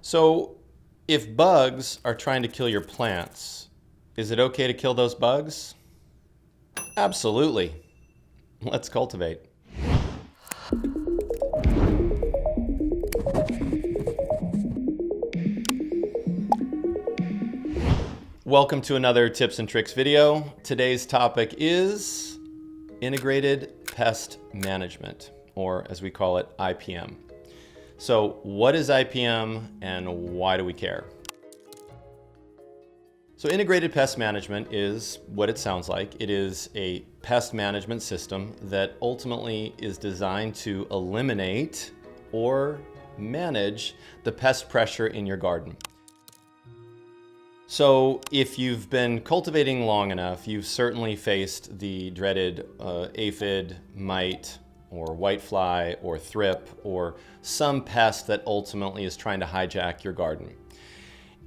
So if bugs are trying to kill your plants, is it okay to kill those bugs? Absolutely. Let's cultivate. Welcome to another tips and tricks video. Today's topic is integrated pest management, or as we call it, IPM. So what is IPM and why do we care? So integrated pest management is what it sounds like. It is a pest management system that ultimately is designed to eliminate or manage the pest pressure in your garden. So if you've been cultivating long enough, you've certainly faced the dreaded aphid, mite, or whitefly, or thrip, or some pest that ultimately is trying to hijack your garden.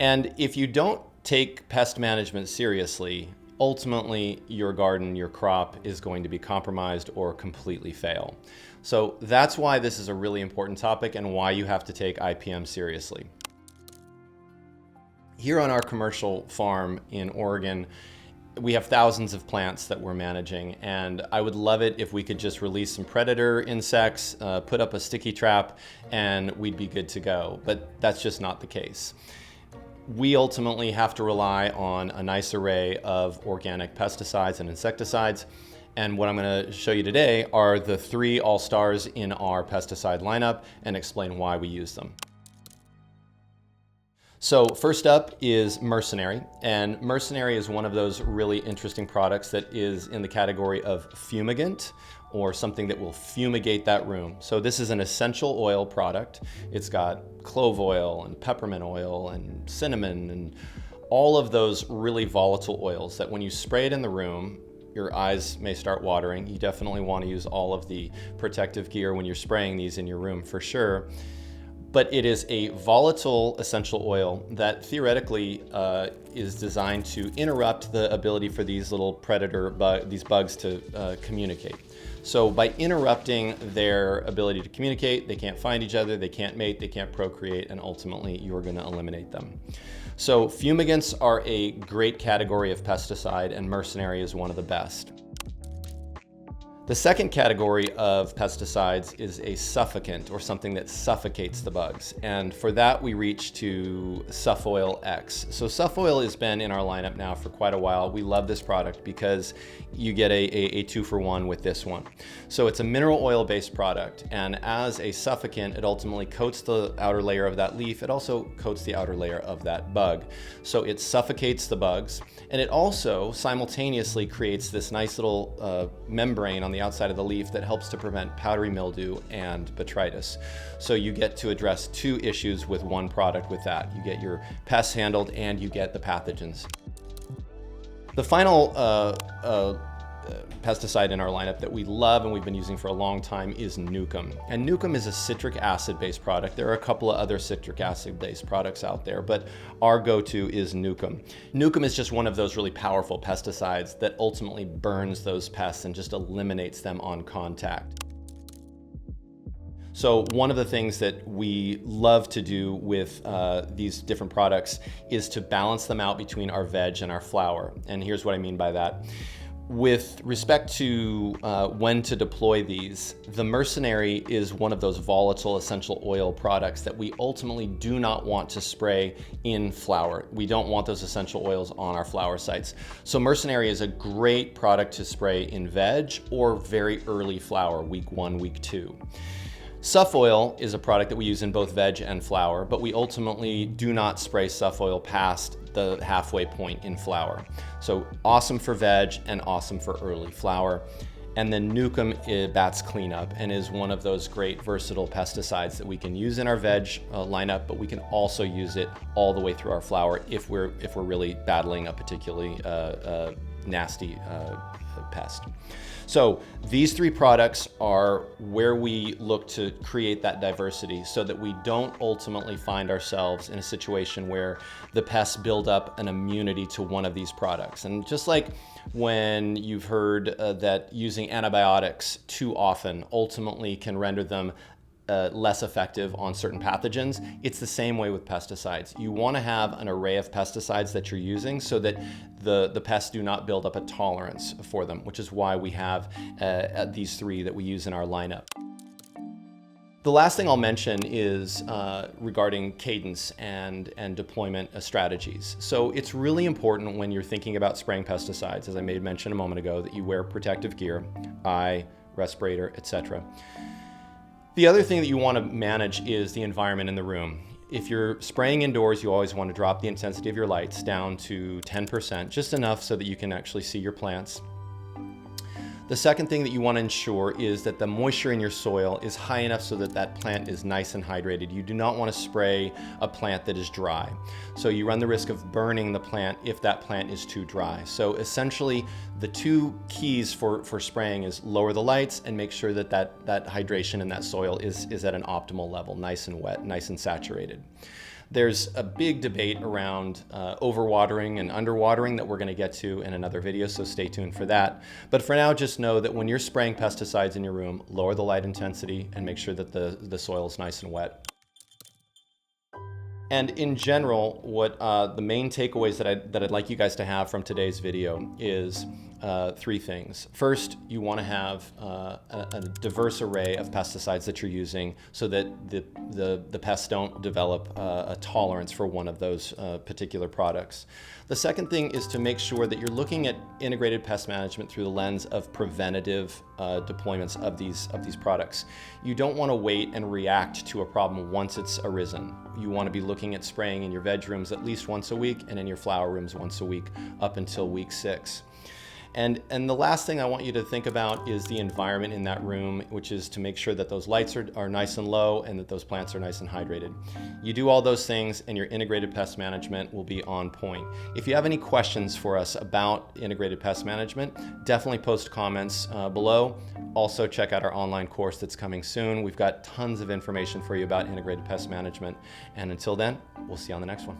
And if you don't take pest management seriously, ultimately your garden, your crop is going to be compromised or completely fail. So that's why this is a really important topic and why you have to take IPM seriously. Here on our commercial farm in Oregon, we have thousands of plants that we're managing, and I would love it if we could just release some predator insects, put up a sticky trap, and we'd be good to go. But that's just not the case. We ultimately have to rely on a nice array of organic pesticides and insecticides. And what I'm going to show you today are the three all-stars in our pesticide lineup and explain why we use them. So first up is Mercenary, and Mercenary is one of those really interesting products that is in the category of fumigant, or something that will fumigate that room. So this is an essential oil product. It's got clove oil and peppermint oil and cinnamon and all of those really volatile oils that when you spray it in the room, your eyes may start watering. You definitely want to use all of the protective gear when you're spraying these in your room for sure. But it is a volatile essential oil that theoretically is designed to interrupt the ability for these little these bugs to communicate. So by interrupting their ability to communicate, they can't find each other, they can't mate, they can't procreate, and ultimately you're going to eliminate them. So fumigants are a great category of pesticide, and Mercenary is one of the best. The second category of pesticides is a suffocant, or something that suffocates the bugs. And for that, we reach to Suffoil-X. So Suffoil has been in our lineup now for quite a while. We love this product because you get a 2-for-1 with this one. So it's a mineral oil-based product, and as a suffocant, it ultimately coats the outer layer of that leaf. It also coats the outer layer of that bug. So it suffocates the bugs, and it also simultaneously creates this nice little membrane on the outside of the leaf that helps to prevent powdery mildew and botrytis. So you get to address two issues with one product with that. You get your pests handled and you get the pathogens. The final pesticide in our lineup that we love and we've been using for a long time is Nuke-Em. And Nuke-Em is a citric acid based product. There are a couple of other citric acid based products out there, but our go-to is Nuke-Em. Nuke-Em is just one of those really powerful pesticides that ultimately burns those pests and just eliminates them on contact. So one of the things that we love to do with these different products is to balance them out between our veg and our flower. And here's what I mean by that. With respect to when to deploy these, the Mercenary is one of those volatile essential oil products that we ultimately do not want to spray in flower. We don't want those essential oils on our flower sites. So Mercenary is a great product to spray in veg or very early flower, week 1, week 2. Suffoil is a product that we use in both veg and flower, but we ultimately do not spray Suffoil past the halfway point in flower. So awesome for veg and awesome for early flower. And then Nuke-Em bats cleanup and is one of those great versatile pesticides that we can use in our veg lineup, but we can also use it all the way through our flower if we're really battling a particularly nasty pest. So these three products are where we look to create that diversity so that we don't ultimately find ourselves in a situation where the pests build up an immunity to one of these products. And just like when you've heard that using antibiotics too often ultimately can render them less effective on certain pathogens. It's the same way with pesticides. You want to have an array of pesticides that you're using so that the pests do not build up a tolerance for them, which is why we have these 3 that we use in our lineup. The last thing I'll mention is regarding cadence and deployment strategies. So it's really important when you're thinking about spraying pesticides, as I made mention a moment ago, that you wear protective gear, eye, respirator, etc. The other thing that you want to manage is the environment in the room. If you're spraying indoors, you always want to drop the intensity of your lights down to 10%, just enough so that you can actually see your plants. The second thing that you want to ensure is that the moisture in your soil is high enough so that that plant is nice and hydrated. You do not want to spray a plant that is dry. So you run the risk of burning the plant if that plant is too dry. So essentially, the 2 keys for spraying is lower the lights and make sure that that hydration in that soil is at an optimal level, nice and wet, nice and saturated. There's a big debate around overwatering and underwatering that we're going to get to in another video, so stay tuned for that. But for now, just know that when you're spraying pesticides in your room, lower the light intensity and make sure that the soil is nice and wet. And in general, what the main takeaways that I'd like you guys to have from today's video is 3 things. First, you want to have a diverse array of pesticides that you're using so that the pests don't develop a tolerance for one of those particular products. The second thing is to make sure that you're looking at integrated pest management through the lens of preventative deployments of these products. You don't want to wait and react to a problem once it's arisen. You want to be looking at spraying in your veg rooms at least once a week and in your flower rooms once a week up until week 6. And the last thing I want you to think about is the environment in that room, which is to make sure that those lights are nice and low and that those plants are nice and hydrated. You do all those things and your integrated pest management will be on point. If you have any questions for us about integrated pest management, definitely post comments below. Also check out our online course that's coming soon. We've got tons of information for you about integrated pest management. And until then, we'll see you on the next one.